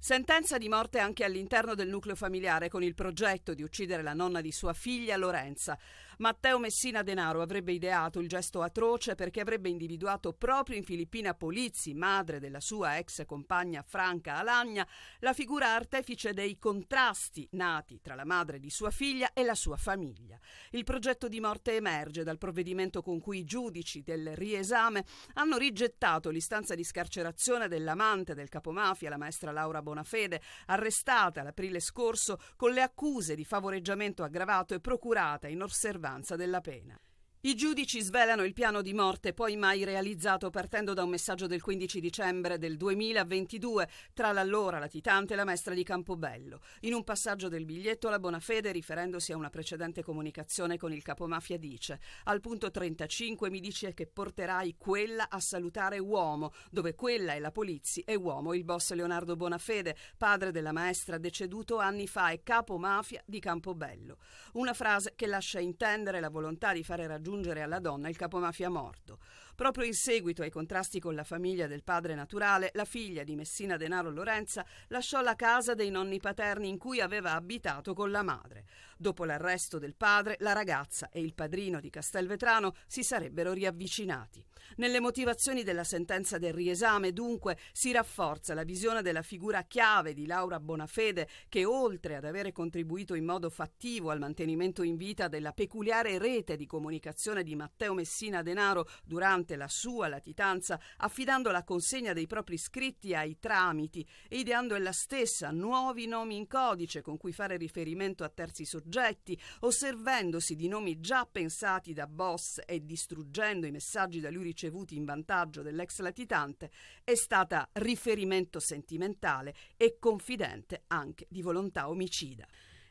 Sentenza di morte anche all'interno del nucleo familiare con il progetto di uccidere la nonna di sua figlia Lorenza. Matteo Messina Denaro avrebbe ideato il gesto atroce perché avrebbe individuato proprio in Filippina Polizzi, madre della sua ex compagna Franca Alagna, la figura artefice dei contrasti nati tra la madre di sua figlia e la sua famiglia. Il progetto di morte emerge dal provvedimento con cui i giudici del riesame hanno rigettato l'istanza di scarcerazione dell'amante del capomafia, la maestra Laura Bonafede, arrestata l'aprile scorso con le accuse di favoreggiamento aggravato e procurata in osservanza della pena. I giudici svelano il piano di morte poi mai realizzato partendo da un messaggio del 15 dicembre del 2022 tra l'allora latitante e la maestra di Campobello. In un passaggio del biglietto la Bonafede, riferendosi a una precedente comunicazione con il capomafia, dice: al punto 35 mi dice che porterai quella a salutare uomo, dove quella è la Polizzi e uomo il boss Leonardo Bonafede, padre della maestra deceduto anni fa e capomafia di Campobello. Una frase che lascia intendere la volontà di fare raggiungere alla donna il capomafia morto. Proprio in seguito ai contrasti con la famiglia del padre naturale, la figlia di Messina Denaro Lorenza lasciò la casa dei nonni paterni in cui aveva abitato con la madre. Dopo l'arresto del padre, la ragazza e il padrino di Castelvetrano si sarebbero riavvicinati. Nelle motivazioni della sentenza del riesame, dunque, si rafforza la visione della figura chiave di Laura Bonafede che, oltre ad avere contribuito in modo fattivo al mantenimento in vita della peculiare rete di comunicazione di Matteo Messina Denaro durante la sua latitanza, affidando la consegna dei propri scritti ai tramiti e ideando ella stessa nuovi nomi in codice con cui fare riferimento a terzi soggetti, osservandosi di nomi già pensati da boss e distruggendo i messaggi da lui ricevuti in vantaggio dell'ex latitante, è stata riferimento sentimentale e confidente anche di volontà omicida.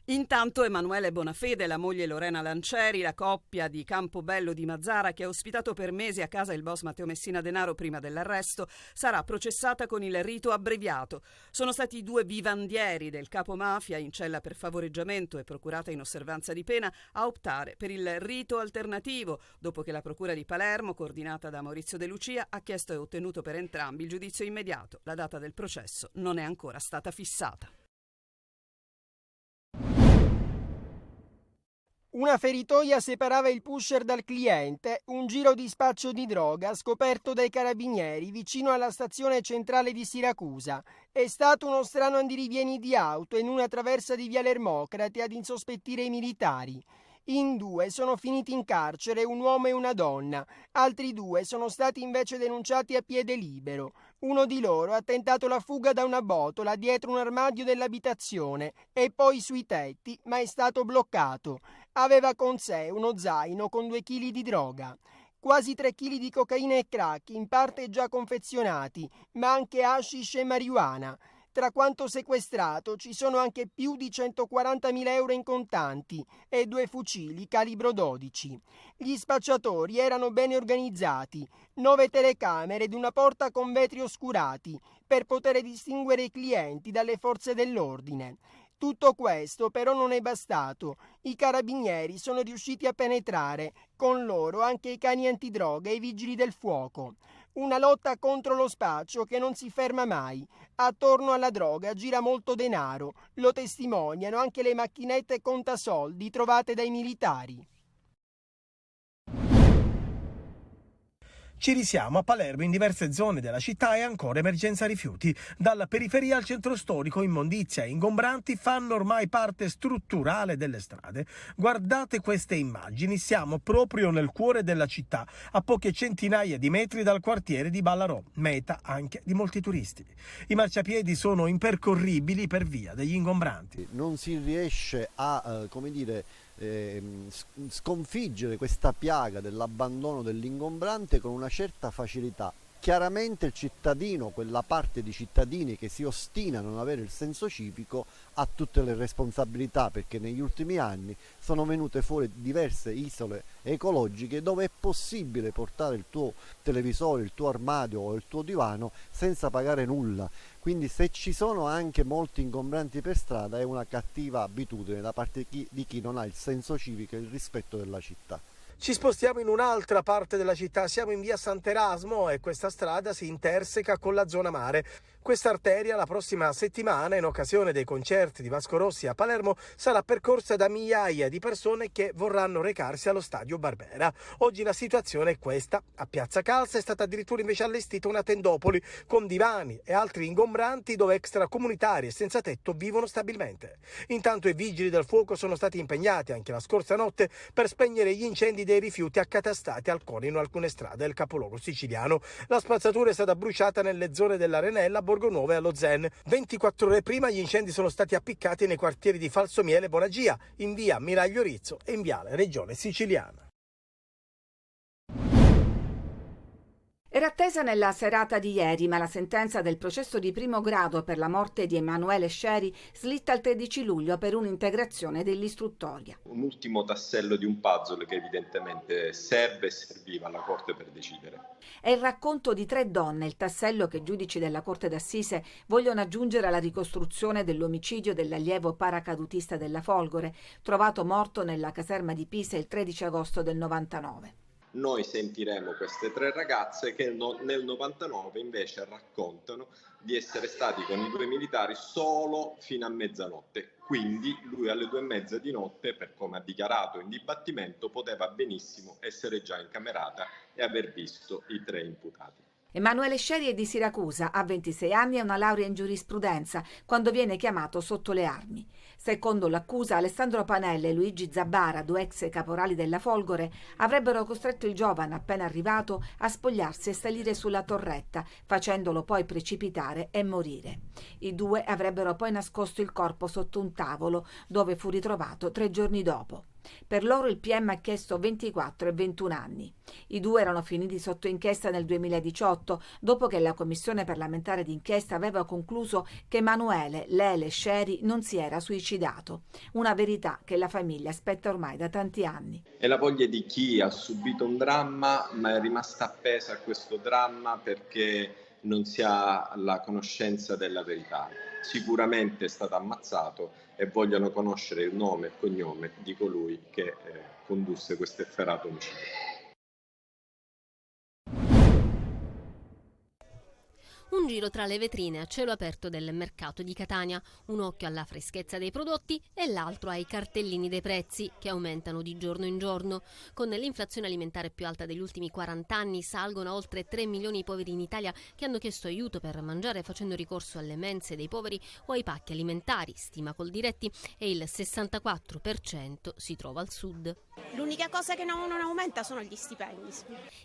Intanto Emanuele Bonafede e la moglie Lorena Lancieri, la coppia di Campobello di Mazara che ha ospitato per mesi a casa il boss Matteo Messina Denaro prima dell'arresto, sarà processata con il rito abbreviato. Sono stati i due vivandieri del capomafia in cella per favoreggiamento e procurata in osservanza di pena a optare per il rito alternativo, dopo che la procura di Palermo, coordinata da Maurizio De Lucia, ha chiesto e ottenuto per entrambi il giudizio immediato. La data del processo non è ancora stata fissata. Una feritoia separava il pusher dal cliente, un giro di spaccio di droga scoperto dai carabinieri vicino alla stazione centrale di Siracusa. È stato uno strano andirivieni di auto in una traversa di Viale Ermocrate ad insospettire i militari. In 2 sono finiti in carcere un uomo e una donna, altri 2 sono stati invece denunciati a piede libero. Uno di loro ha tentato la fuga da una botola dietro un armadio dell'abitazione e poi sui tetti, ma è stato bloccato. Aveva con sé uno zaino con 2 chili di droga. Quasi 3 chili di cocaina e crack, in parte già confezionati, ma anche hashish e marijuana. Tra quanto sequestrato ci sono anche più di 140.000 euro in contanti e 2 fucili calibro 12. Gli spacciatori erano bene organizzati, 9 telecamere ed una porta con vetri oscurati per poter distinguere i clienti dalle forze dell'ordine. Tutto questo però non è bastato. I carabinieri sono riusciti a penetrare, con loro anche i cani antidroga e i vigili del fuoco. Una lotta contro lo spaccio che non si ferma mai. Attorno alla droga gira molto denaro, lo testimoniano anche le macchinette contasoldi trovate dai militari. Ci risiamo a Palermo, in diverse zone della città è ancora emergenza rifiuti. Dalla periferia al centro storico, immondizia e ingombranti fanno ormai parte strutturale delle strade. Guardate queste immagini, siamo proprio nel cuore della città, a poche centinaia di metri dal quartiere di Ballarò, meta anche di molti turisti. I marciapiedi sono impercorribili per via degli ingombranti. Non si riesce a, sconfiggere questa piaga dell'abbandono dell'ingombrante con una certa facilità. Chiaramente il cittadino, quella parte di cittadini che si ostina a non avere il senso civico, ha tutte le responsabilità, perché negli ultimi anni sono venute fuori diverse isole ecologiche dove è possibile portare il tuo televisore, il tuo armadio o il tuo divano senza pagare nulla. Quindi se ci sono anche molti ingombranti per strada è una cattiva abitudine da parte di chi non ha il senso civico e il rispetto della città. Ci spostiamo in un'altra parte della città, siamo in via Sant'Erasmo e questa strada si interseca con la zona mare. Questa arteria la prossima settimana, in occasione dei concerti di Vasco Rossi a Palermo, sarà percorsa da migliaia di persone che vorranno recarsi allo stadio Barbera. Oggi la situazione è questa. A Piazza Calza è stata addirittura invece allestita una tendopoli con divani e altri ingombranti dove extracomunitari e senza tetto vivono stabilmente. Intanto i vigili del fuoco sono stati impegnati anche la scorsa notte per spegnere gli incendi dei rifiuti accatastati al Coni in alcune strade del capoluogo siciliano. La spazzatura è stata bruciata nelle zone dell'Arenella, Borgonuovo e allo Zen. 24 ore prima gli incendi sono stati appiccati nei quartieri di Falsomiele e Bonagia, in via Miraglio Rizzo e in viale Regione Siciliana. Era attesa nella serata di ieri, ma la sentenza del processo di primo grado per la morte di Emanuele Scieri slitta al 13 luglio per un'integrazione dell'istruttoria. Un ultimo tassello di un puzzle che evidentemente serve e serviva alla Corte per decidere. È il racconto di 3 donne, il tassello che i giudici della Corte d'Assise vogliono aggiungere alla ricostruzione dell'omicidio dell'allievo paracadutista della Folgore, trovato morto nella caserma di Pisa il 13 agosto del 99. Noi sentiremo queste 3 ragazze che nel 99 invece raccontano di essere stati con i 2 militari solo fino a mezzanotte. Quindi lui alle 2:30 di notte, per come ha dichiarato in dibattimento, poteva benissimo essere già incamerata e aver visto i 3 imputati. Emanuele Scieri è di Siracusa, ha 26 anni e una laurea in giurisprudenza, quando viene chiamato sotto le armi. Secondo l'accusa, Alessandro Panella e Luigi Zabbara, 2 ex caporali della Folgore, avrebbero costretto il giovane appena arrivato a spogliarsi e salire sulla torretta, facendolo poi precipitare e morire. I 2 avrebbero poi nascosto il corpo sotto un tavolo, dove fu ritrovato 3 giorni dopo. Per loro il PM ha chiesto 24 e 21 anni. I 2 erano finiti sotto inchiesta nel 2018, dopo che la commissione parlamentare d'inchiesta aveva concluso che Emanuele Lele Scieri non si era suicidato. Una verità che la famiglia aspetta ormai da tanti anni. È la voglia di chi ha subito un dramma ma è rimasta appesa a questo dramma perché non si ha la conoscenza della verità. Sicuramente è stato ammazzato e vogliono conoscere il nome e il cognome di colui che condusse questo efferato omicidio. Un giro tra le vetrine a cielo aperto del mercato di Catania, un occhio alla freschezza dei prodotti e l'altro ai cartellini dei prezzi che aumentano di giorno in giorno. Con l'inflazione alimentare più alta degli ultimi 40 anni salgono a oltre 3 milioni i poveri in Italia che hanno chiesto aiuto per mangiare facendo ricorso alle mense dei poveri o ai pacchi alimentari, stima Coldiretti, e il 64% si trova al sud. L'unica cosa che non aumenta sono gli stipendi.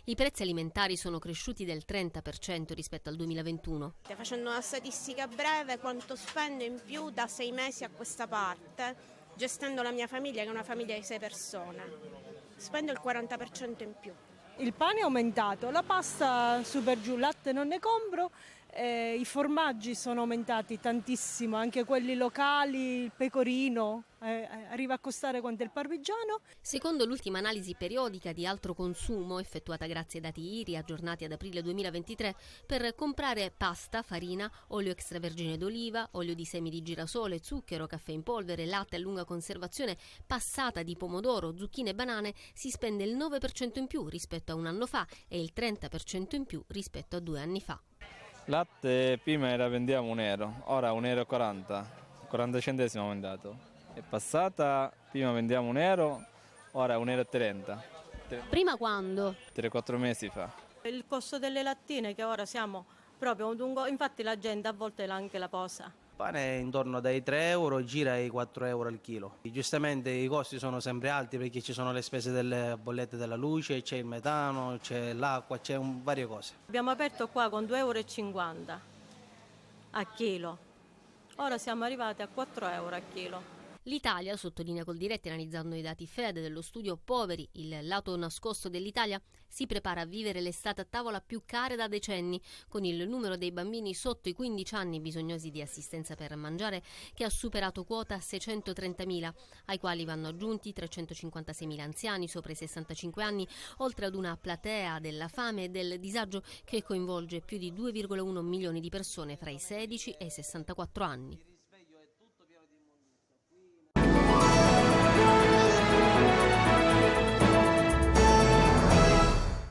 I prezzi alimentari sono cresciuti del 30% rispetto al 2021. Facendo una statistica breve, quanto spendo in più da 6 mesi a questa parte, gestendo la mia famiglia, che è una famiglia di 6 persone. Spendo il 40% in più. Il pane è aumentato, la pasta su per giù, il latte non ne compro, i formaggi sono aumentati tantissimo, anche quelli locali, il pecorino arriva a costare quanto il parmigiano. Secondo l'ultima analisi periodica di altro consumo effettuata grazie ai dati IRI aggiornati ad aprile 2023, per comprare pasta, farina, olio extravergine d'oliva, olio di semi di girasole, zucchero, caffè in polvere, latte a lunga conservazione, passata di pomodoro, zucchine e banane si spende il 9% in più rispetto a un anno fa e il 30% in più rispetto a 2 anni fa. Latte prima vendiamo €1, ora €1,40, 40 centesimi è aumentato. È passata, prima vendiamo €1, ora €1,30. Prima quando? 3-4 mesi fa. Il costo delle lattine che ora siamo proprio infatti la gente a volte anche la posa. Il pane è intorno dai €3, gira ai €4 al chilo. Giustamente i costi sono sempre alti perché ci sono le spese delle bollette della luce, c'è il metano, c'è l'acqua, c'è varie cose. Abbiamo aperto qua con €2,50 a chilo, ora siamo arrivati a €4 a chilo. L'Italia, sottolinea Coldiretti analizzando i dati Fed dello studio Poveri, il lato nascosto dell'Italia, si prepara a vivere l'estate a tavola più cara da decenni, con il numero dei bambini sotto i 15 anni bisognosi di assistenza per mangiare che ha superato quota 630.000, ai quali vanno aggiunti 356.000 anziani sopra i 65 anni, oltre ad una platea della fame e del disagio che coinvolge più di 2,1 milioni di persone fra i 16 e i 64 anni.